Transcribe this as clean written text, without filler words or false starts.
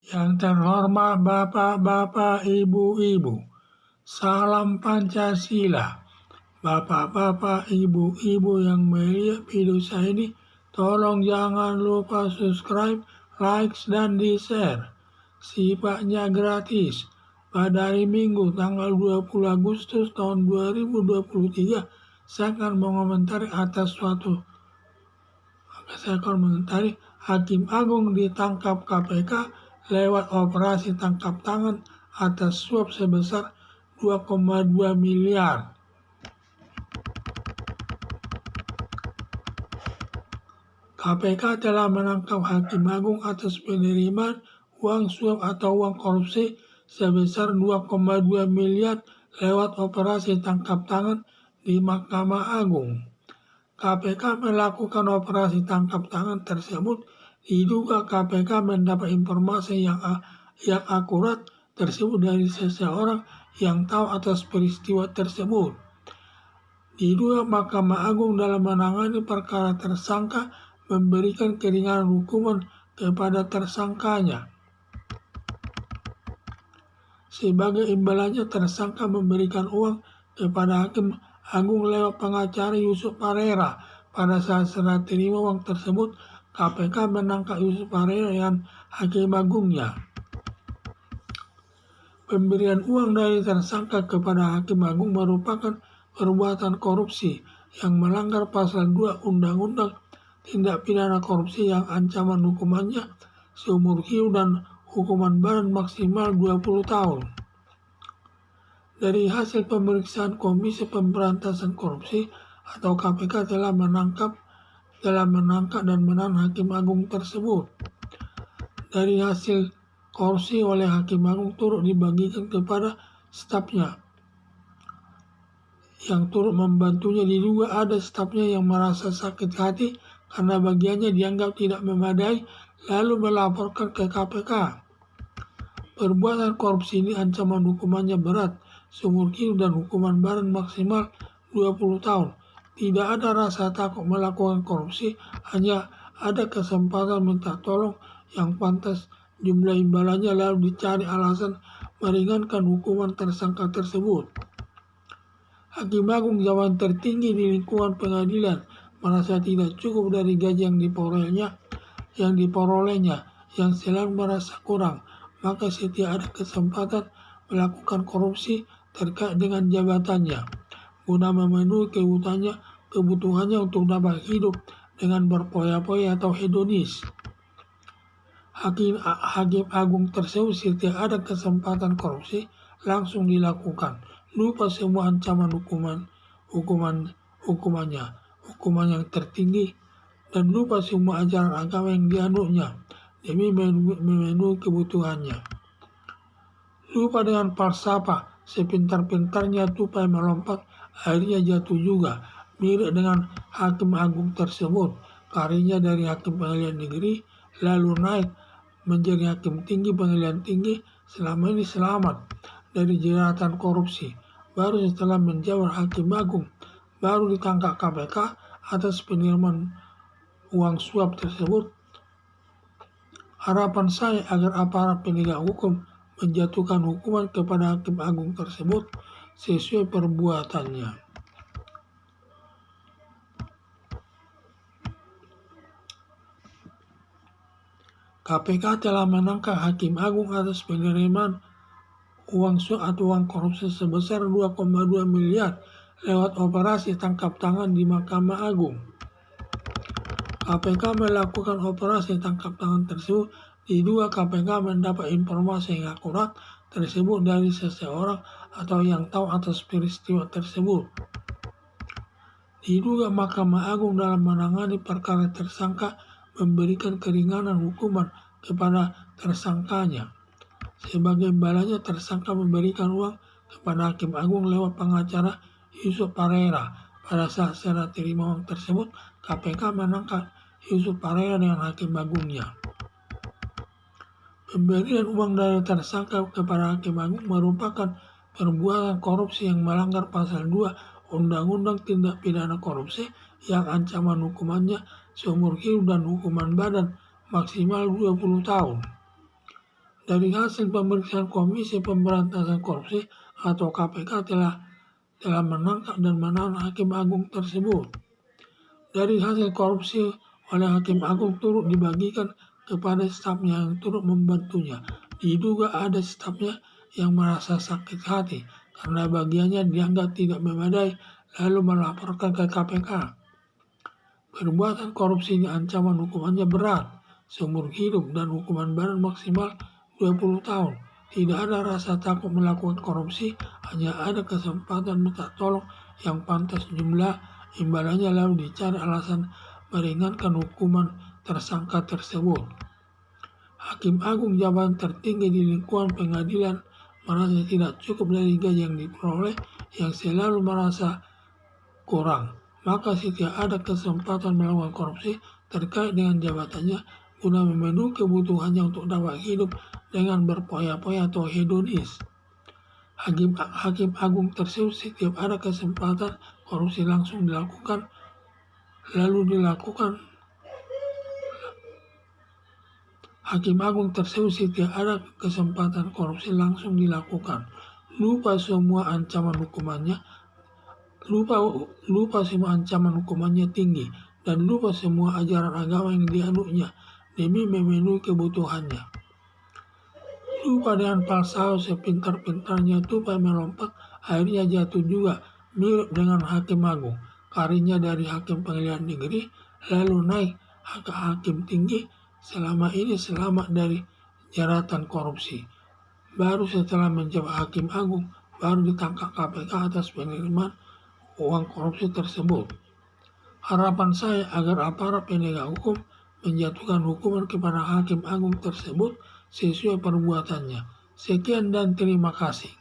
Yang terhormat Bapak-Bapak, Ibu-Ibu, salam Pancasila. Bapak-bapak, ibu-ibu yang melihat video saya ini, tolong jangan lupa subscribe, like, dan di-share. Sifatnya gratis. Pada hari Minggu tanggal 20 Agustus tahun 2023, saya akan mengomentari Hakim Agung ditangkap KPK lewat operasi tangkap tangan atas suap sebesar 2,2 miliar. KPK telah menangkap Hakim Agung atas penerimaan uang suap atau uang korupsi sebesar 2,2 miliar lewat operasi tangkap tangan di Mahkamah Agung. KPK melakukan operasi tangkap tangan tersebut diduga KPK mendapat informasi yang akurat tersebut dari seseorang yang tahu atas peristiwa tersebut. Diduga Mahkamah Agung dalam menangani perkara tersangka memberikan keringanan hukuman kepada tersangkanya. Sebagai imbalannya, tersangka memberikan uang kepada Hakim Agung lewat pengacara Yusuf Parera. Pada saat serah terima uang tersebut, KPK menangkap Yusuf Parera dan Hakim Agungnya. Pemberian uang dari tersangka kepada Hakim Agung merupakan perbuatan korupsi yang melanggar pasal 2 Undang-Undang Tindak Pidana Korupsi yang ancaman hukumannya seumur hidup dan hukuman badan maksimal 20 tahun. Dari hasil pemeriksaan Komisi Pemberantasan Korupsi atau KPK telah menangkap dan menahan Hakim Agung tersebut. Dari hasil korupsi oleh Hakim Agung turut dibagikan kepada stafnya yang turut membantunya. Diduga ada stafnya yang merasa sakit hati karena bagiannya dianggap tidak memadai lalu melaporkan ke KPK. Perbuatan korupsi ini ancaman hukumannya berat, seumur hidup dan hukuman badan maksimal 20 tahun. Tidak ada rasa takut melakukan korupsi, hanya ada kesempatan minta tolong yang pantas jumlah imbalannya lalu dicari alasan meringankan hukuman tersangka tersebut. Hakim Agung jabatan tertinggi di lingkungan pengadilan merasa tidak cukup dari gaji yang diperolehnya yang selalu merasa kurang, maka setiap ada kesempatan melakukan korupsi terkait dengan jabatannya guna memenuhi kebutuhannya untuk dapat hidup dengan berpoya-poya atau hedonis. Hakim Agung tersebut setiap ada kesempatan korupsi langsung dilakukan, lupa semua ancaman hukuman yang tertinggi, dan lupa semua ajaran agama yang dianutnya demi memenuhi kebutuhannya. Lupa dengan falsafah, sepintar-pintarnya tupai melompat, akhirnya jatuh juga. Mirip dengan Hakim Agung tersebut, karirnya dari Hakim Pengadilan Negeri lalu naik menjadi Hakim Tinggi Pengadilan Tinggi, selama ini selamat dari jeratan korupsi. Baru setelah menjabat Hakim Agung, baru ditangkap KPK atas penerimaan uang suap tersebut. Harapan saya agar aparat penegak hukum menjatuhkan hukuman kepada Hakim Agung tersebut sesuai perbuatannya. KPK telah menangkap Hakim Agung atas penerimaan uang suap atau uang korupsi sebesar 2,2 miliar lewat operasi tangkap tangan di Mahkamah Agung. KPK melakukan operasi tangkap tangan tersebut diduga KPK mendapat informasi yang akurat tersebut dari seseorang atau yang tahu atas peristiwa tersebut. Diduga Mahkamah Agung dalam menangani perkara tersangka memberikan keringanan hukuman kepada tersangkanya. Sebagai imbalannya, tersangka memberikan uang kepada Hakim Agung lewat pengacara Yusuf Parera. Pada saat serah terima uang tersebut, KPK menangkap Yusuf Parera dengan Hakim Agungnya. Pemberian uang dari tersangka kepada Hakim Agung merupakan perbuatan korupsi yang melanggar pasal 2 Undang-Undang Tindak Pidana Korupsi yang ancaman hukumannya seumur hidup dan hukuman badan maksimal 20 tahun. Dari hasil pemeriksaan Komisi Pemberantasan Korupsi atau KPK telah menangkap dan menahan Hakim Agung tersebut. Dari hasil korupsi oleh Hakim Agung turut dibagikan kepada stafnya yang turut membantunya. Diduga ada stafnya yang merasa sakit hati karena bagiannya dianggap tidak memadai lalu melaporkan ke KPK. Perbuatan korupsi ini ancaman hukumannya berat, seumur hidup dan hukuman badan maksimal 20 tahun. Tidak ada rasa takut melakukan korupsi, hanya ada kesempatan minta tolong yang pantas jumlah imbalannya lalu dicari alasan meringankan hukuman tersangka tersebut. Hakim Agung jabatan tertinggi di lingkungan pengadilan merasa tidak cukup dari gaji yang diperoleh yang selalu merasa kurang. Maka setiap ada kesempatan melakukan korupsi terkait dengan jabatannya guna memenuhi kebutuhannya untuk dapat hidup dengan berpoya-poya atau hedonis. Hakim Agung tersebut setiap ada kesempatan korupsi langsung dilakukan. Hakim Agung tersebut setiap ada kesempatan korupsi langsung dilakukan. Lupa semua ancaman hukumannya tinggi dan lupa semua ajaran agama yang dianutnya demi memenuhi kebutuhannya. Lupa dengan falsafah sepintar-pintarnya tupai melompat, akhirnya jatuh juga mirip dengan Hakim Agung. Karirnya dari Hakim Pengadilan Negeri lalu naik ke Hakim Tinggi, selama ini selamat dari jeratan korupsi. Baru setelah menjabat Hakim Agung, baru ditangkap KPK atas penerimaan uang korupsi tersebut. Harapan saya agar aparat penegak hukum menjatuhkan hukuman kepada Hakim Agung tersebut sesuai perbuatannya. Sekian dan terima kasih.